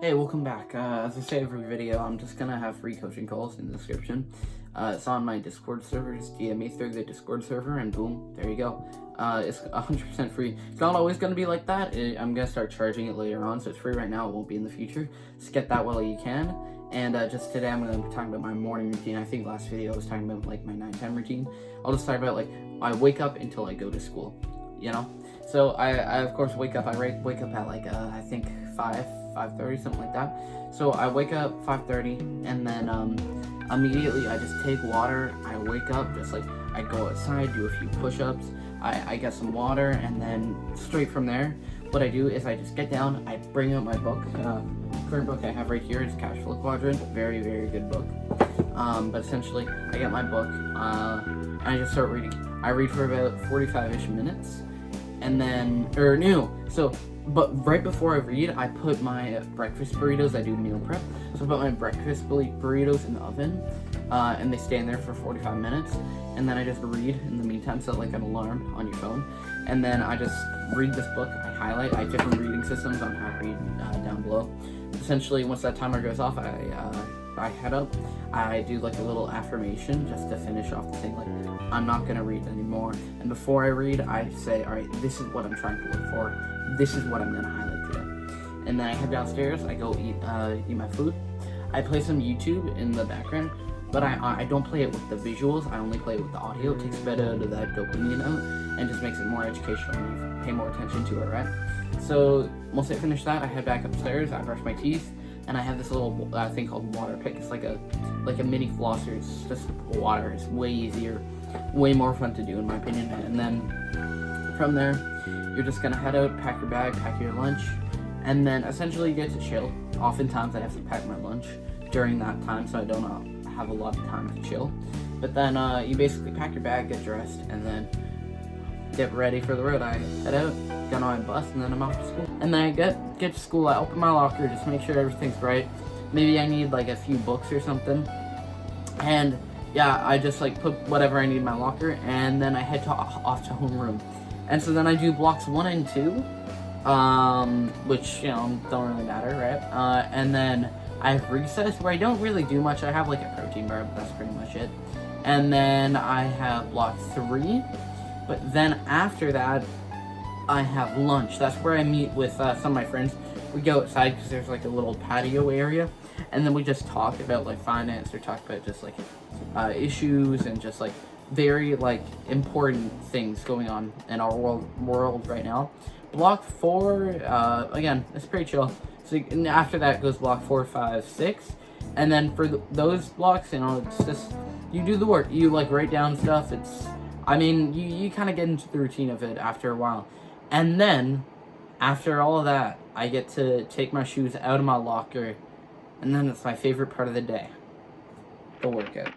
Hey, welcome back. As I say every video, I'm just gonna have free coaching calls in the description. It's on my Discord server. Just DM me through the Discord server, and boom, there you go. It's 100% free. It's not always gonna be like that. I'm gonna start charging it later on, so it's free right now. It won't be in the future. Just get that while you can. And just today, I'm gonna be talking about my morning routine. I think last video I was talking about like my nighttime routine. I'll just talk about like I wake up until I go to school. You know. So I of course wake up. I wake up at like I think 5:30, something like that. So I wake up 5:30, and then immediately I just take water. I wake up, just like I go outside, do a few push-ups. I get some water, and then straight from there, what I do is I just get down. I bring out my book. Current book I have right here is Cash Flow Quadrant. Very, very good book. But essentially, I get my book and I just start reading. I read for about 45-ish minutes, and then but right before I read, I put my breakfast burritos. I do meal prep, so I put my breakfast burritos in the oven, and they stay in there for 45 minutes, and then I just read in the meantime. Set like an alarm on your phone, and then I just read this book. I highlight. I have different reading systems on how to read down below. Essentially, once that timer goes off, I head up. I do like a little affirmation just to finish off the thing, like I'm not gonna read anymore. And before I read, I say, all right, this is what I'm trying to look for. This is what I'm gonna highlight today. And then I head downstairs. I go eat my food. I play some YouTube in the background, but I don't play it with the visuals. I only play it with the audio. It takes a bit out of that dopamine out and just makes it more educational and you pay more attention to it, right? So once I finish that, I head back upstairs. I brush my teeth. And I have this little thing called water pick. It's like a mini flosser. It's just water. It's way easier, way more fun to do in my opinion. And then from there, you're just gonna head out, pack your bag, pack your lunch, and then essentially you get to chill. Oftentimes I have to pack my lunch during that time, so I don't have a lot of time to chill. But then you basically pack your bag, get dressed, and then get ready for the road. I head out, get on my bus, and then I'm off to school. And then I get to school, I open my locker, just make sure everything's right. Maybe I need like a few books or something. And yeah, I just like put whatever I need in my locker, and then I head off to homeroom. And so then I do blocks 1 and 2, which, you know, don't really matter, right? And then I have recess where I don't really do much. I have like a protein bar, but that's pretty much it. And then I have block 3. But then after that, I have lunch. That's where I meet with some of my friends. We go outside because there's like a little patio area, and then we just talk about like finance or talk about just like issues and just like very like important things going on in our world right now. Block 4, again, it's pretty chill. So and after that goes block 4, 5, 6, and then for those blocks, you know, it's just you do the work. You like write down stuff. I mean, you kind of get into the routine of it after a while. And then, after all of that, I get to take my shoes out of my locker. And then it's my favorite part of the day, the workout.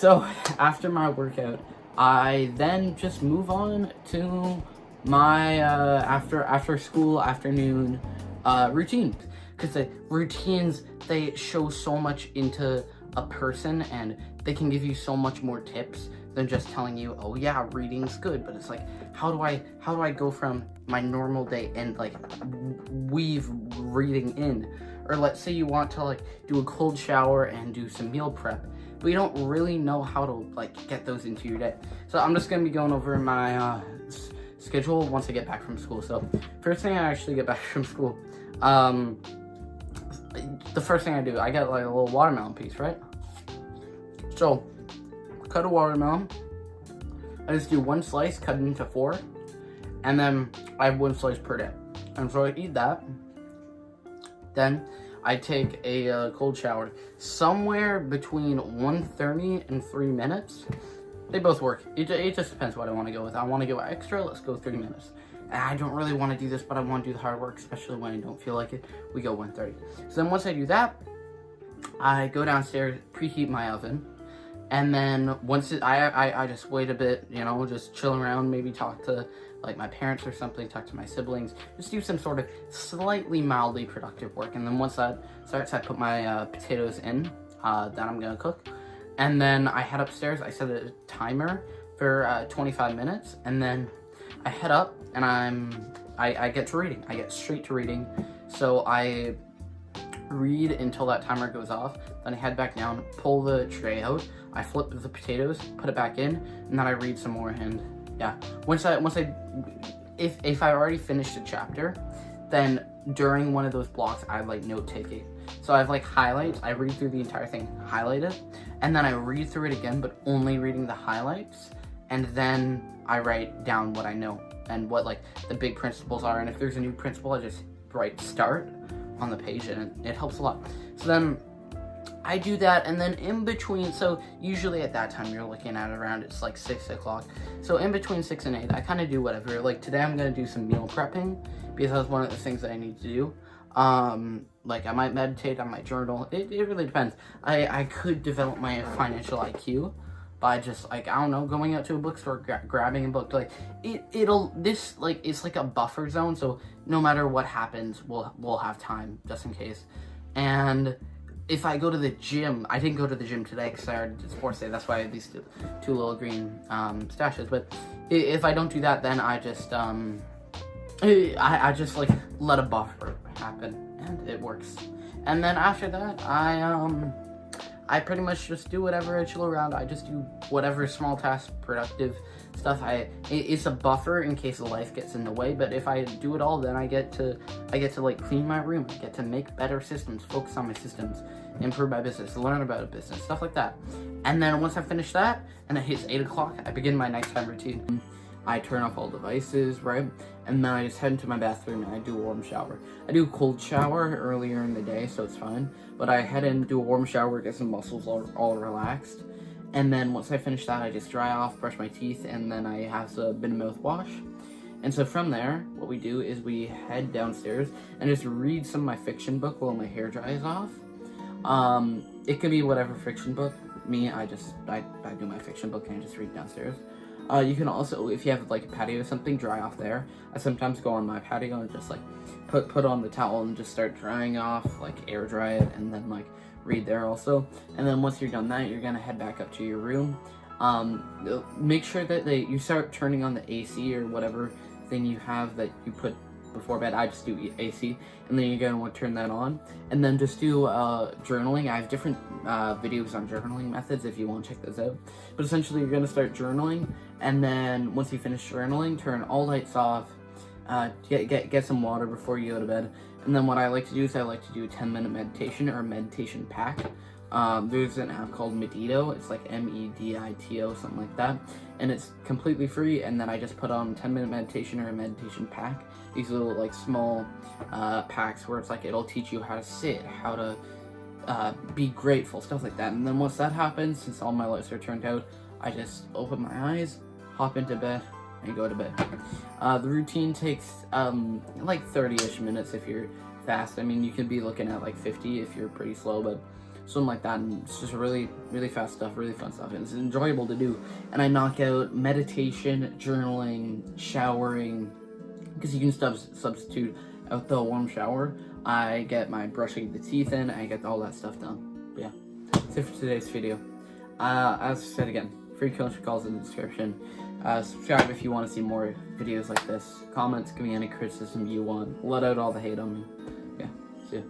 So after my workout, I then just move on to my after school afternoon routine, because the routines, they show so much into a person, and they can give you so much more tips than just telling you, oh yeah, reading's good. But it's like, how do I go from my normal day and like weave reading in? Or let's say you want to like do a cold shower and do some meal prep, but you don't really know how to like get those into your day. So I'm just gonna be going over my schedule once I get back from school. So first thing I actually get back from school, the first thing I do, I get like a little watermelon piece, right? So cut a watermelon. I just do one slice, cut it into 4, and then I have 1 slice per day. And so I eat that. Then I take a cold shower, somewhere between 1:30 and 3 minutes. They both work. It just depends what I want to go with. I want to go extra, let's go 3 minutes. And I don't really want to do this, but I want to do the hard work, especially when I don't feel like it. We go 1:30. So then once I do that, I go downstairs, preheat my oven. And then once I just wait a bit, you know, just chill around, maybe talk to like my parents or something, talk to my siblings, just do some sort of slightly mildly productive work. And then once that starts, I put my potatoes in that I'm gonna cook. And then I head upstairs, I set a timer for 25 minutes, and then I head up and I get to reading. I get straight to reading. So I read until that timer goes off, then I head back down, pull the tray out, I flip the potatoes, put it back in, and then I read some more. And yeah, if I already finished a chapter, then during one of those blocks I like note taking. So I have like highlights, I read through the entire thing, highlight it, and then I read through it again, but only reading the highlights, and then I write down what I know and what like the big principles are. And if there's a new principle, I just write start on the page, and it helps a lot. So then I do that, and then in between, so usually at that time you're looking at around, it's like 6 o'clock. So in between 6 and 8, I kind of do whatever. Like today I'm going to do some meal prepping, because that's one of the things that I need to do. Like I might meditate, I might journal. It really depends. I could develop my financial IQ by just like, I don't know, going out to a bookstore, grabbing a book. Like it's like a buffer zone, so no matter what happens, we'll have time just in case. And if I go to the gym, I didn't go to the gym today because I already did sports day. That's why I have these two little green stashes. But if I don't do that, then I just I just like let a buffer happen, and it works. And then after that, I pretty much just do whatever. I chill around. I just do whatever small task, productive stuff. It's a buffer in case life gets in the way. But if I do it all, then I get to like clean my room. I get to make better systems, focus on my systems, improve my business, learn about a business, stuff like that. And then once I finish that, and it hits 8 o'clock, I begin my nighttime routine. I turn off all devices, right? And then I just head into my bathroom and I do a warm shower. I do a cold shower earlier in the day, so it's fine. But I head in, do a warm shower, get some muscles all relaxed. And then once I finish that, I just dry off, brush my teeth, and then I have a bit of mouthwash. And so from there, what we do is we head downstairs and just read some of my fiction book while my hair dries off. It could be whatever fiction book. Me, I do my fiction book and I just read downstairs. You can also, if you have like a patio or something, dry off there. I sometimes go on my patio and just like put on the towel and just start drying off, like air dry it, and then like read there also. And then once you're done that, you're gonna head back up to your room. Make sure that you start turning on the AC or whatever thing you have that you put before bed. I just do AC, and then you're gonna want to turn that on, and then just do journaling. I have different videos on journaling methods if you want to check those out. But essentially, you're gonna start journaling, and then once you finish journaling, turn all lights off. Get some water before you go to bed, and then what I like to do is I like to do a 10-minute meditation or a meditation pack. There's an app called Medito. It's like MEDITO, something like that, and it's completely free. And then I just put on 10-minute meditation or a meditation pack. These little like small packs where it's like it'll teach you how to sit, how to be grateful, stuff like that. And then once that happens, since all my lights are turned out, I just open my eyes, hop into bed, and go to bed. The routine takes like 30-ish minutes if you're fast. I mean, you could be looking at like 50 if you're pretty slow, but something like that, and it's just really, really fast stuff, really fun stuff, and it's enjoyable to do. And I knock out meditation, journaling, showering, because you can substitute out the warm shower. I get my brushing the teeth in, I get all that stuff done. But yeah, that's it for today's video. As I said again, free coaching calls in the description. Subscribe if you want to see more videos like this. Comments, give me any criticism you want. Let out all the hate on me. Yeah, see ya.